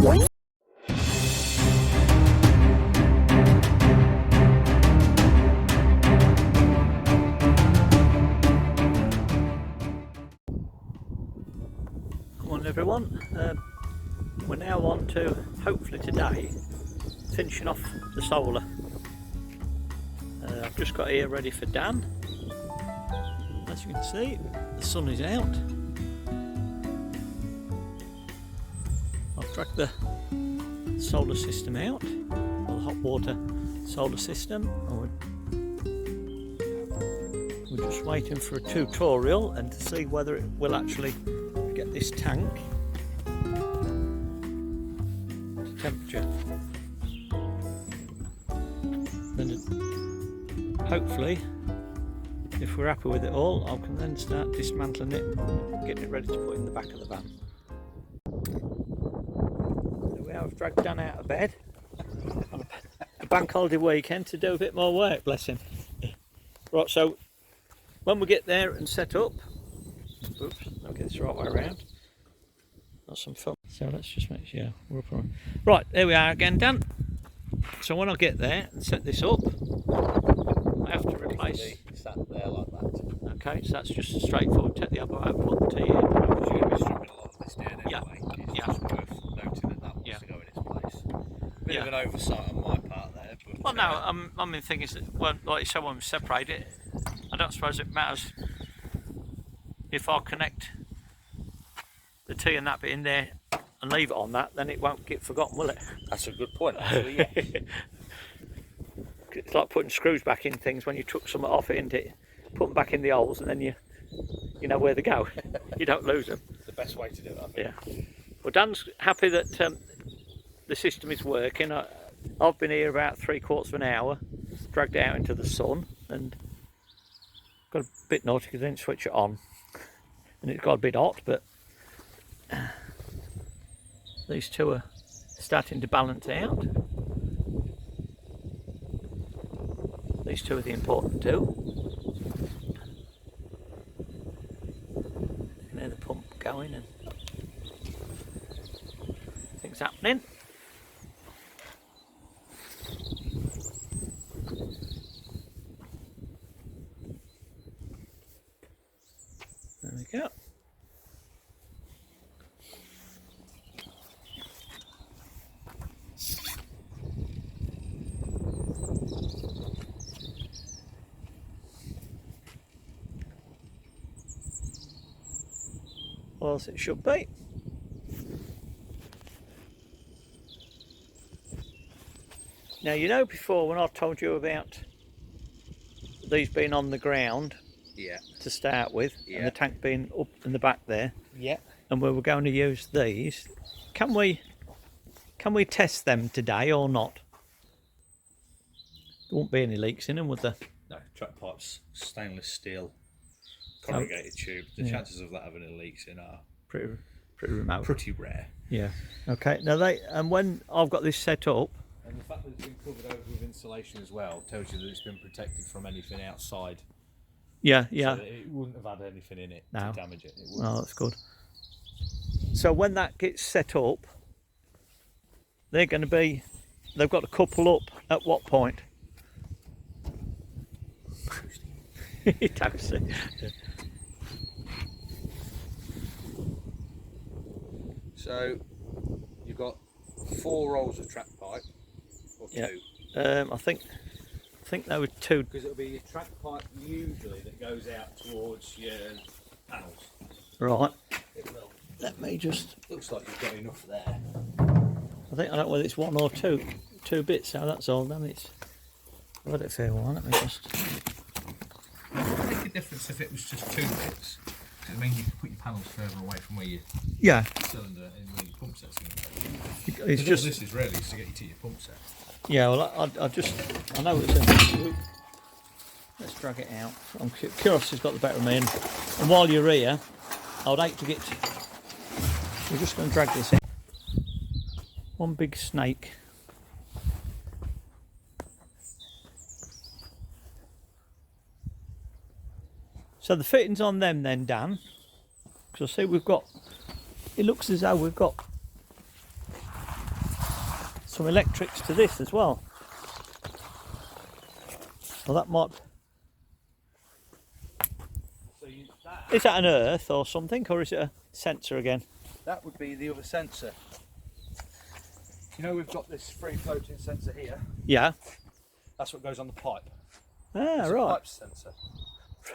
Morning everyone, we're now on to, hopefully today, finishing off the solar. I've just got here ready for Dan. As you can see, the sun is out. I've dragged the solar system out, or the hot water solar system, and we're just waiting for a tutorial and to see whether it will actually get this tank to temperature. Then hopefully, if we're happy with it all, I can then start dismantling it and getting it ready to put in the back of the van. There we are, I've dragged Dan out of bed on a bank holiday weekend to do a bit more work, bless him. Right, so when we get there and set up, oops, I'll get this the right way around. That's some fun. So let's just make sure we're up on. Right, there we are again, Dan. So when I get there and set this up, I have to replace. Sat there like that. Okay, so that's just straightforward. Take the elbow out, put the T in. You're going to be stripping a lot of this down anyway. Yeah. It's Yeah. just worth noting that that wants to go in its place. Bit of an oversight on my part there. But, Well, no, I mean, the thing is that, well, like you said, when we separate it, I don't suppose it matters if I connect the T and that bit in there and leave it on that, then it won't get forgotten, will it? That's a good point, actually, yeah. It's like putting screws back in things when you took some off it, isn't it? Put them back in the holes and then you know where they go. You don't lose them. It's the best way to do it, I think. Yeah. Well, Dan's happy that the system is working. I've been here about 3/4 of an hour, dragged it out into the sun, and got a bit naughty because I didn't switch it on. And it's got a bit hot, but these two are starting to balance out. These two are the important two. And there's the pump going and things happening. There we go. Well, as it should be. Now, you know, before when I told you about these being on the ground, Yeah. to start with, Yeah. and the tank being up in the back there, Yeah. and we were going to use these. Can we test them today or not? There won't be any leaks in them, would there? No, track pipes, stainless steel, corrugated tube. The chances of that having any leaks in are Pretty remote. pretty rare. Yeah. Okay. Now when I've got this set up, And the fact that it's been covered over with insulation as well tells you that it's been protected from anything outside. yeah. So that it wouldn't have had anything in it to damage it. Oh, that's good. So when that gets set up, they've got to couple up at what point? Toasty. So you've got 4 rolls of track pipe, or 2? Yeah. I think there were 2. Because it'll be your track pipe usually that goes out towards your panels. Right. It will. Let me just. Looks like you've got enough there. I don't know whether it's 1 or 2 bits. So that's all. Then it's. I've had it for a while. Let me just. It'd make a difference if it was just 2 bits. It means you can put your panels further away from where your cylinder and where your pump set's going to go. It's just. All this is really is to get you to your pump set. Yeah. Well, I know it's in. Let's drag it out. Curiosity's got the better of me. And while you're here, I'd hate to get. We're just going to drag this in. One big snake. So the fittings on them then, Dan, because I see we've got, it looks as though we've got some electrics to this as well. Well, that might. So Is that an earth or something, or is it a sensor again? that would be the other sensor. You know, we've got this free floating sensor here. Yeah. That's what goes on the pipe. Ah, It's right. a pipe sensor.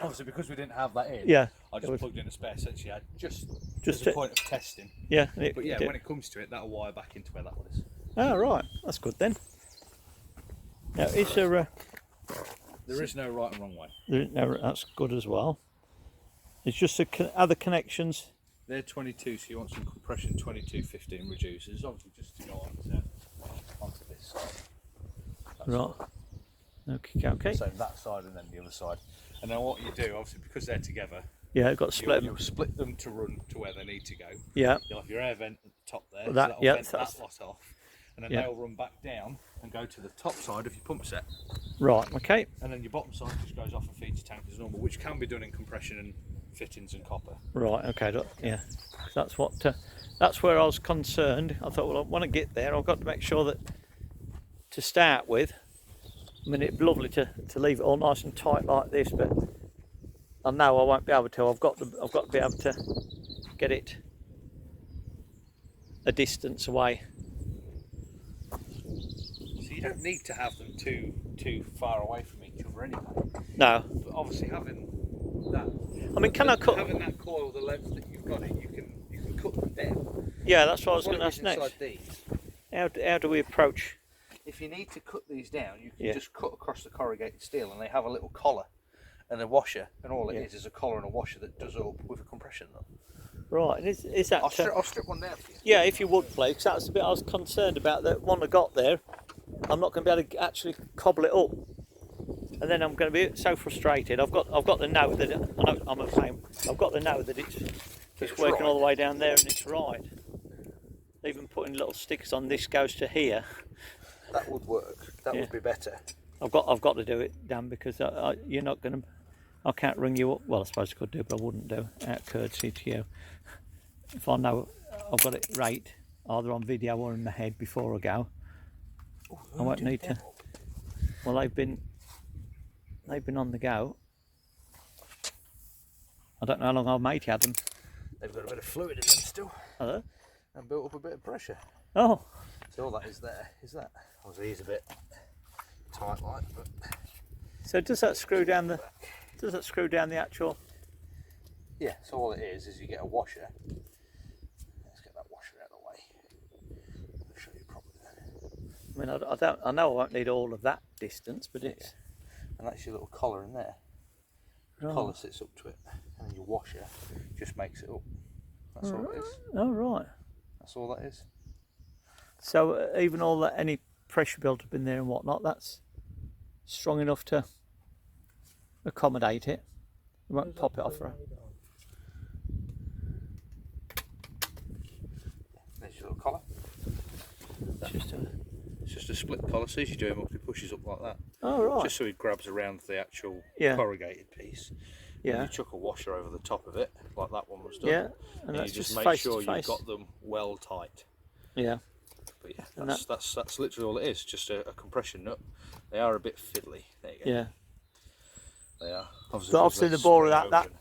Obviously, because we didn't have that in, Yeah. I just plugged in a spare sensor you had just Just as a point of testing. Yeah. But yeah, when it comes to it, that'll wire back into where that one is. Ah, right. That's good then. Now, is there There is no right and wrong way. no, that's good as well. It's just the other connections. They're 22, so you want some compression 2215 reducers, obviously just to go onto this side. That's Right. all. Okay. So that side and then the other side. And then what you do, obviously, because they're together, Yeah, I've got to split them. you'll split them to run to where they need to go. Yeah. You'll have your air vent at the top there, Well, so that- that'll yeah, vent that's- that lot off. And then yeah. they'll run back down and go to the top side of your pump set. Right. Okay. And then your bottom side just goes off and feeds your tank as normal, which can be done in compression and fittings and copper. Right. Okay. Yeah. That's what. That's where I was concerned. I thought, well, I want to get there. I've got to make sure that to start with. I mean, it'd be lovely to leave it all nice and tight like this, but I know I won't be able to. I've got to be able to get it a distance away. So you don't need to have them too far away from each other anyway. No. But obviously having that. I mean, can I cut? Having that coil, the length that you've got it, you can cut them down. Yeah, that's what I was going to What ask it is next. inside these, How do we approach? if you need to cut these down, you can Yeah. just cut across the corrugated steel, and they have a little collar and a washer, and all it Yeah. is a collar and a washer that does up with a compression nut. Right, and is that? I'll strip one down for you. Yeah, if you would, please, 'cause that's the bit I was concerned about. That one I got there, I'm not going to be able to actually cobble it up, and then I'm going to be so frustrated. I've got the note that I know I'm a pain. I've got the note that it's working all the way down there and it's right. Even putting little stickers on this goes to here. That would work. That Yeah. would be better. I've got to do it, Dan, because you're not going to. I can't ring you up. Well, I suppose I could do, but I wouldn't do out of courtesy to you. If I know I've got it right, either on video or in my head before I go, I won't need to. Well, they've been on the go. I don't know how long our mate had them. They've got a bit of fluid in them still, Are they? and built up a bit of pressure. Oh, So all that is there is that. Obviously, he's a bit tight like, but so does that screw down the? Does that screw down the actual? yeah. So all it is you get a washer. Let's get that washer out of the way. I'll show you properly then. I mean, I know I won't need all of that distance, but it's. And that's your little collar in there. The Right. collar sits up to it, and your washer just makes it up. That's all it is. Oh, right. That's all that is. So even all that, any pressure built up in there and whatnot, that's strong enough to accommodate it. It won't pop it off. There's your little collar. It's It's just a split collar. So as you do him up, he pushes up like that. Oh, right. Just so he grabs around the actual Yeah. corrugated piece. Yeah. And you chuck a washer over the top of it, like that one was done. Yeah. And you that's just just make face sure to face. you've got them well tight. Yeah. But yeah, And that's literally all it is. Just a compression nut. They are a bit fiddly. There you go. Yeah. They are. But because obviously they're the bore of spring that open.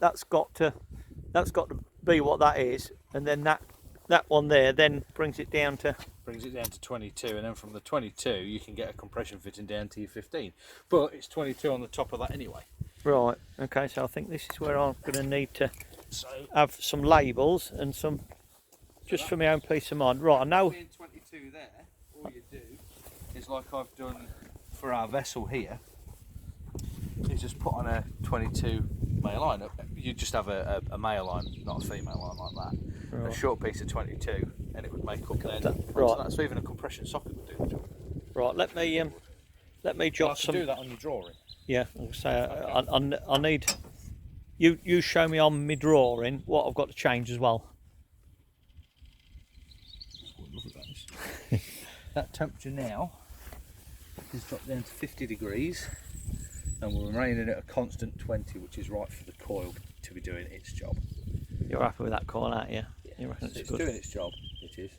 that's got to be what that is, and then that one there then brings it down to. Brings it down to 22, and then from the 22 you can get a compression fitting down to your 15. But it's 22 on the top of that anyway. Right. Okay. So I think this is where I'm going to need to So have some labels and some, just for my own peace of mind. Right. I know. being 22 there, all you do is like I've done for our vessel here, is just put on a 22 male line. You just have a male line, not a female line like that. Right. A short piece of 22, and it would make up then. Right. That. So even a compression socket would do the job. Right. Let me I jot have to some. do that on your drawing. Yeah. I'll say I need. You show me on my drawing what I've got to change as well. That temperature now is dropped down to 50 degrees, and we're remaining at a constant 20, which is right for the coil to be doing its job. You're happy with that call, aren't you? You reckon So it's it's good? doing its job. It is.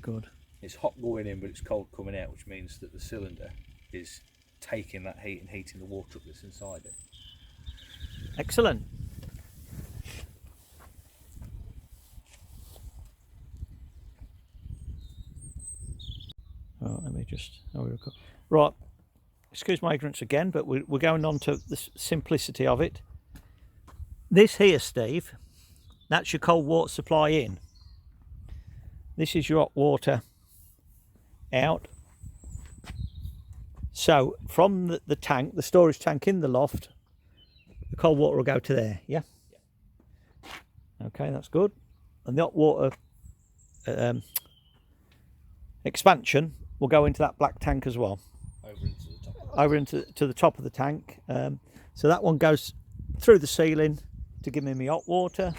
Good. It's hot going in, but it's cold coming out, which means that the cylinder is taking that heat and heating the water up that's inside it. Excellent. Oh, let me just. Right. Excuse my ignorance again, but we're going on to the simplicity of it. This here, Steve, that's your cold water supply in. This is your hot water out. So from the tank, the storage tank in the loft, the cold water will go to there, yeah? Okay, that's good. And the hot water expansion will go into that black tank as well. Over into the top of the tank. So that one goes through the ceiling to give me my hot water.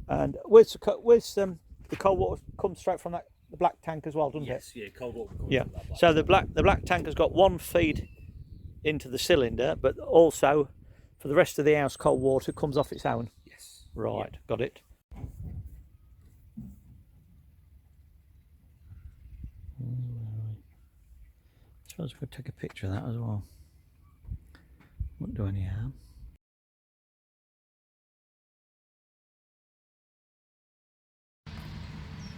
And where's the cold water comes straight from the black tank as well, doesn't it? Yes, yeah, cold water comes yeah. from that black So the black tank has got one feed into the cylinder, but also for the rest of the house, cold water comes off its own. Yes. Right, yeah. got it. I suppose we could take a picture of that as well. Wouldn't do any harm.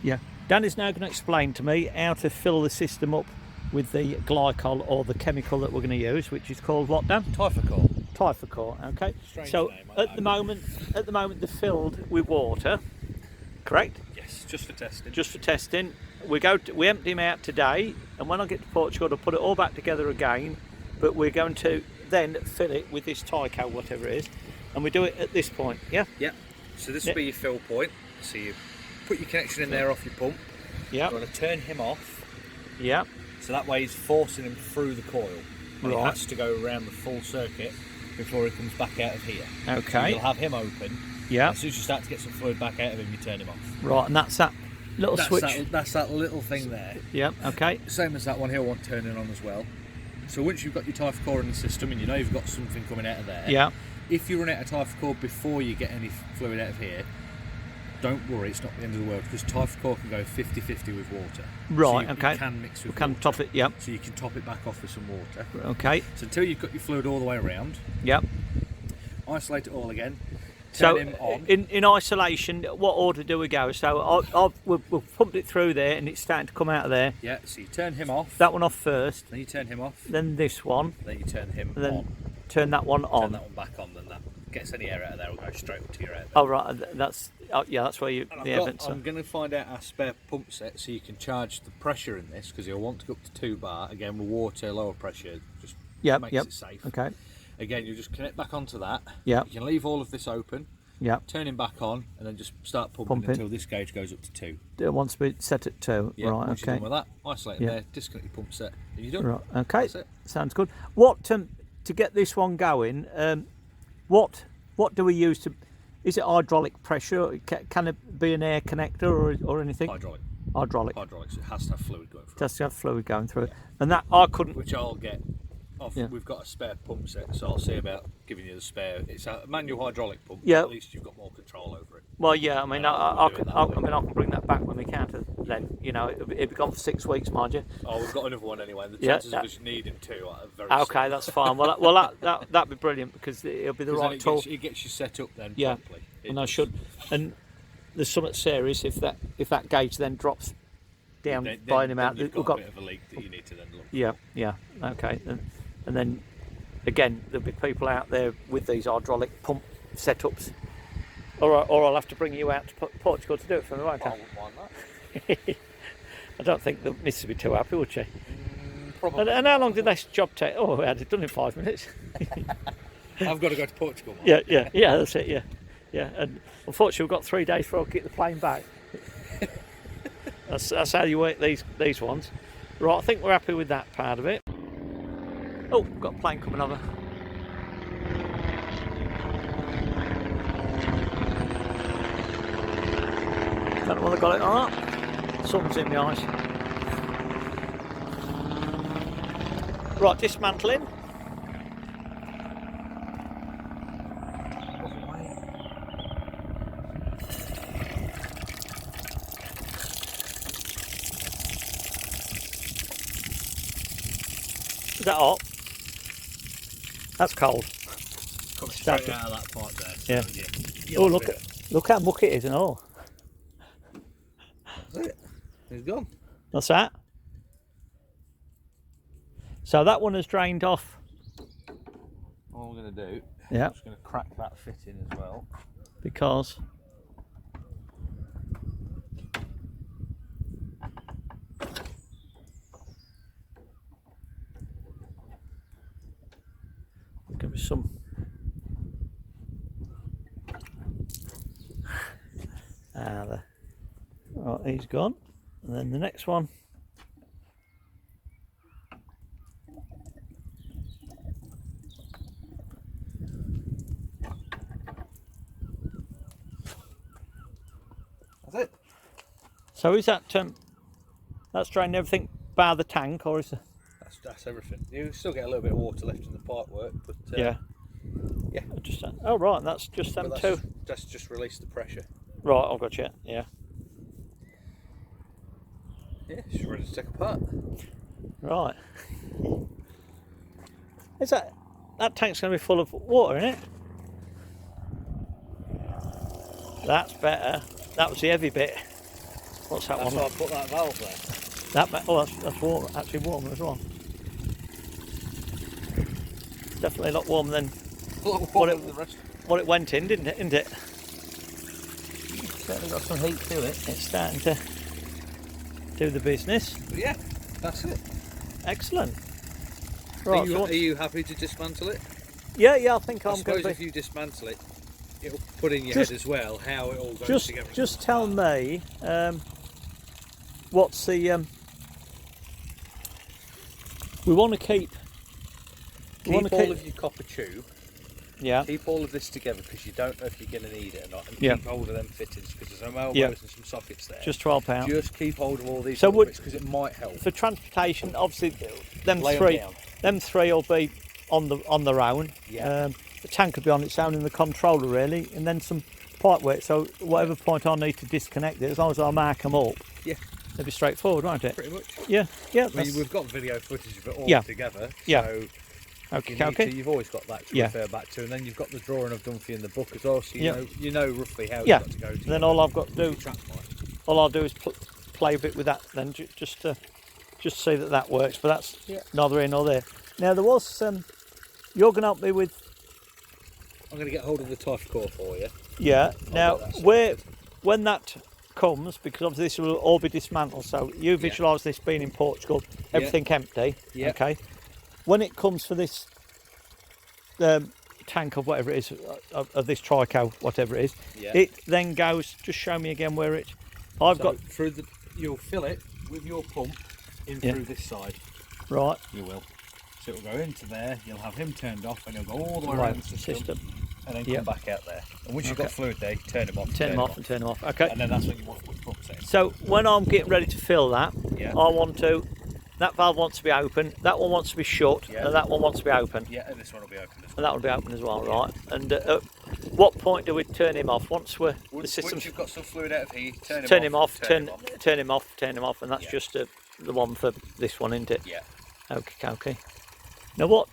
Yeah, Dan is now going to explain to me how to fill the system up with the glycol or the chemical that we're going to use, which is called what, Dan? Typhocol. Typhocol. Okay. Strange so name, at the moment they're filled with water. Correct? Yes, just for testing. Just for testing. We empty them out today, and when I get to Portugal, I'll put it all back together again. But we're going to then fill it with this Tyco, whatever it is, and we do it at this point. Yeah. Yeah. So this will be your fill point. So you put your connection in there off your pump. Yeah. You're going to turn him off. Yeah. So that way he's forcing him through the coil. And Right. he has to go around the full circuit before he comes back out of here. Okay. So you'll have him open. Yeah. As soon as you start to get some fluid back out of him, you turn him off. Right, and that's that little switch. That's that little thing there. Yeah. Okay. Same as that one here, I want turning on as well. So once you've got your Typhocol in the system and you know you've got something coming out of there, Yeah. if you run out of Typhocol before you get any fluid out of here, don't worry, it's not the end of the world, because Typhocol can go 50-50 with water. Right. So Okay. you can mix with We can water. top it. Yeah. So you can top it back off with some water. Okay. So until you've got your fluid all the way around, Yeah. isolate it all again. So Turn him on. in isolation, what order do we go? So we've pumped it through there, and it's starting to come out of there. Yeah, so you turn him off. That one off first, Then you turn him off. then this one, Then you turn him and then on. turn that one on. Turn that one back on. Then that gets any air out of there, will go straight up to your air. Oh right, that's that's where you And the evidence. I'm going to find out our spare pump set so you can charge the pressure in this, because you'll want to go up to 2 bar. Again, with water, lower pressure, just makes it safe. Okay. Again, you just connect back onto that. Yeah. You can leave all of this open. Yeah. Turn him back on, and then just start pumping until this gauge goes up to 2. Once we set at 2. Yeah, Right. once you're Okay. done with that, isolate him there, disconnect your pump set, and you're done. Right. Okay. That's it. Sounds good. What to get this one going? What do we use to? Is it hydraulic pressure? Can it be an air connector or anything? Hydraulic. Hydraulics. It has to have fluid going through. Just to have fluid going through it, and that I couldn't. Which I'll get. We've got a spare pump set, so I'll see about giving you the spare. It's a manual hydraulic pump. Yeah. At least you've got more control over it. Well, yeah. I mean, And I we'll do it that way. can bring that back when we can. Then it'll be gone for 6 weeks, mind you. Oh, we've got another one anyway. The Yeah, chances of us needing 2 are very Okay, slim. that's fine. Well, that'd be brilliant, because it'll be the 'Cause then right tool. it gets you set up then Yeah, properly. and I should. And the Summit series, if that gauge then drops down by an amount, you've we've got a bit of a leak that you need to then look. Yeah. Okay, and then again, there'll be people out there with these hydraulic pump setups, or I'll have to bring you out to Portugal to do it for me, won't I I? wouldn't mind that. I don't think the missus would be too happy, would she? Probably. And how long did this job take? Oh, we had it done in 5 minutes. I've got to go to Portugal. Mark. Yeah, that's it. Yeah. And unfortunately, we've got 3 days before I get the plane back. That's how you work these ones. Right, I think we're happy with that part of it. Oh, we've got a plane coming over. Don't know whether I got it or not. Sun's in the eyes. Right, dismantling. Is that hot? That's cold. Come straight out of that pipe there. So, Yeah. Oh, look how mucky it is and all. That's it. It's gone. What's that? So that one has drained off. All I'm going to do, Yeah. I'm just going to crack that fitting as well. Because there's going to be some. There. Right, he's gone. And then the next one. That's it. So is that that's drained everything bar the tank, or is it? That's everything. You still get a little bit of water left in the pipe work, but Yeah. Just oh right, and that's just them two. That's just release the pressure. Right, I've got you. Yeah. Yeah, she's ready to take apart. Right. Is that tank's going to be full of water in it? That's better. That was the heavy bit. What's that one? That's why I put that valve there. That's warm. Actually warmer as well. Definitely a lot warmer than what it went in, didn't it? Isn't it? Certainly got some heat to it. It's starting to do the business. But yeah, that's it. Excellent. Right, are you happy to dismantle it? Yeah, I think I I'm going suppose to if you dismantle it, it'll put in your head as well how it all goes together. Just tell me what's the we want to keep all of your copper tube. Yeah. Keep all of this together because you don't know if you're going to need it or not, and keep hold of them fittings because there's some elbows and some sockets there. Just £12. Just keep hold of all these so bits because it might help. For transportation, obviously, them three will be on their own. Yeah. The tank will be on its own in the controller really, and then some pipe work. So whatever point I need to disconnect it, as long as I mark them up, they'll be straightforward, won't it? Pretty much. Yeah. I mean, we've got video footage of it all together. So you've always got that to refer back to, and then you've got the drawing I've done for you in the book as well, so you know roughly how it's got to go to. Then all I've got to do, is play a bit with that. Then just see that works. But that's neither here nor there. Now there was you're going to help me with. I'm going to get hold of the TIFE core for you. Yeah. Now when that comes, because obviously this will all be dismantled, so you visualise this being in Portugal, everything empty. Yeah. Okay. When it comes for this tank of whatever it is, of this Trico, whatever it is, it then goes, just show me again where it, you'll fill it with your pump in through this side. Right. You will. So it will go into there, you'll have him turned off and he'll go all the way around the system. And then come back out there. And once you've got fluid there, turn him off. Turn him off. Okay. And then that's when you want to put the pump set in. So when I'm getting ready to fill that, that valve wants to be open, that one wants to be shut, and that one wants to be open. Yeah, and this one will be open as well. And that will be open as well, right? And at what point do we turn him off? Once you've got some fluid out of here, turn him off, and that's just the one for this one, isn't it? Yeah. Okay. Now what?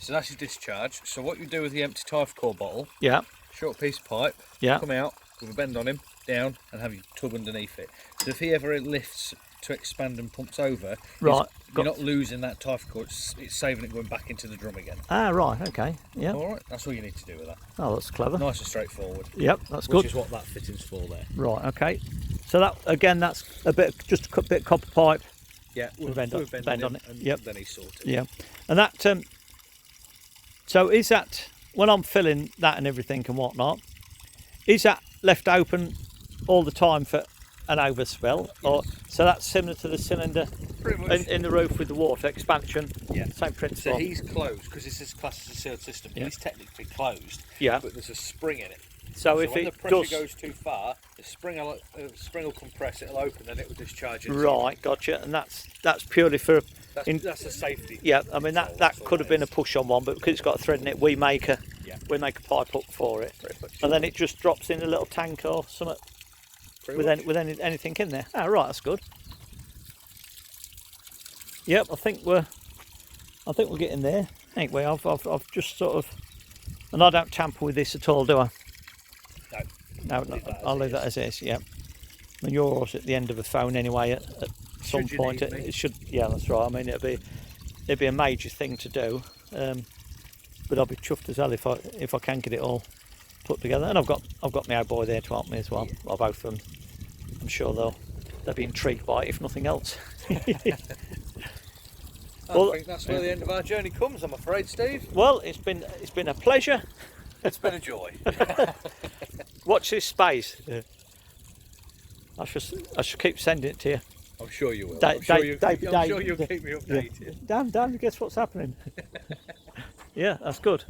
So that's your discharge. So what you do with the empty TIFE core bottle? Yeah. Short piece of pipe. Yeah. Come out with a bend on him, down, and have your tub underneath it. So if he ever lifts to expand and pumps over, you're not losing that TIFE core. It's saving it going back into the drum again. Ah, right. Okay. Yeah. All right. That's all you need to do with that. Oh, that's clever. Nice and straightforward. Yep, that's good. Which is what that fitting's for there. Right. Okay. So that again, that's a bit of copper pipe. Yeah, with bend on it. And then he's sorted. Yeah, and that. So is that when I'm filling that and everything and whatnot? Is that left open all the time for an overspill, or so that's similar to the cylinder in the roof with the water expansion? Yeah, same principle. So he's closed because this is classed as a sealed system. He's technically closed. Yeah, but there's a spring in it. So if when it the pressure goes too far, the spring will compress. It'll open, and it will discharge into Right, gotcha. And that's purely for. That's a safety. Yeah, I mean that could have been a push-on one, but because it's got a thread in it, we make a pipe up for it, and then it just drops in a little tank or something with anything in there. Ah, right, that's good. Yep, I think we're I think we're getting there. Anyway, I've just sort of, and I don't tamper with this at all, do I? No, I'll leave that as is. Yeah. And you're always at the end of a phone anyway. At some point, it should. Yeah, that's right. I mean, it'd be a major thing to do, but I'll be chuffed as hell if I can get it all put together. And I've got my old boy there to help me as well. Well, both of them. I'm sure they'll be intrigued by it, if nothing else. I think that's where the end of our journey comes, I'm afraid, Steve. Well, it's been a pleasure. It's been a joy. Watch this space. I should keep sending it to you. I'm sure you will. I'm sure you'll keep me updated. Yeah. Dan, guess what's happening? Yeah, that's good.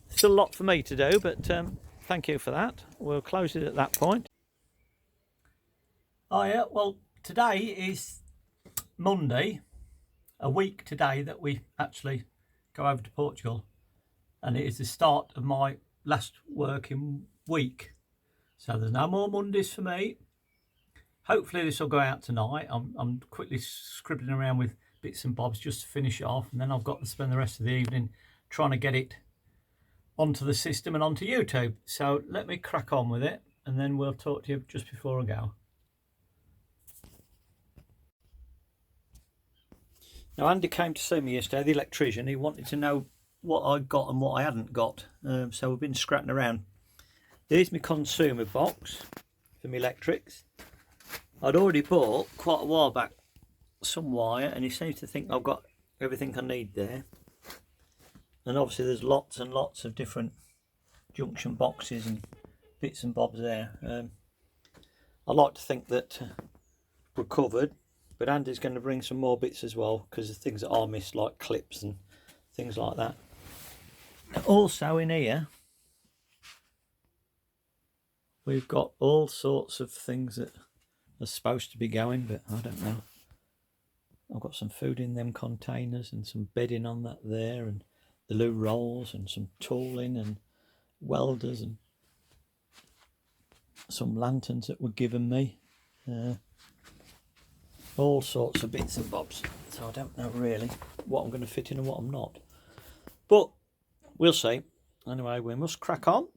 Still a lot for me to do, but thank you for that. We'll close it at that point. Oh yeah, well, today is Monday, a week today that we actually go over to Portugal, and it is the start of my last working week. So there's no more Mondays for me. Hopefully this will go out tonight. I'm quickly scribbling around with bits and bobs just to finish it off, and then I've got to spend the rest of the evening trying to get it onto the system and onto YouTube. So let me crack on with it, and then we'll talk to you just before I go. Now, Andy came to see me yesterday, the electrician. He wanted to know what I got and what I hadn't got. So we've been scratching around. There's my consumer box for my electrics. I'd already bought quite a while back some wire, and he seems to think I've got everything I need there. And obviously there's lots and lots of different junction boxes and bits and bobs there. I like to think that we're covered, but Andy's going to bring some more bits as well, because the things that I missed, like clips and things like that. Also in here we've got all sorts of things that are supposed to be going, but I don't know. I've got some food in them containers and some bedding on that there, and the loo rolls and some tooling and welders and some lanterns that were given me. All sorts of bits and bobs. So I don't know really what I'm going to fit in and what I'm not. But we'll see. Anyway, we must crack on.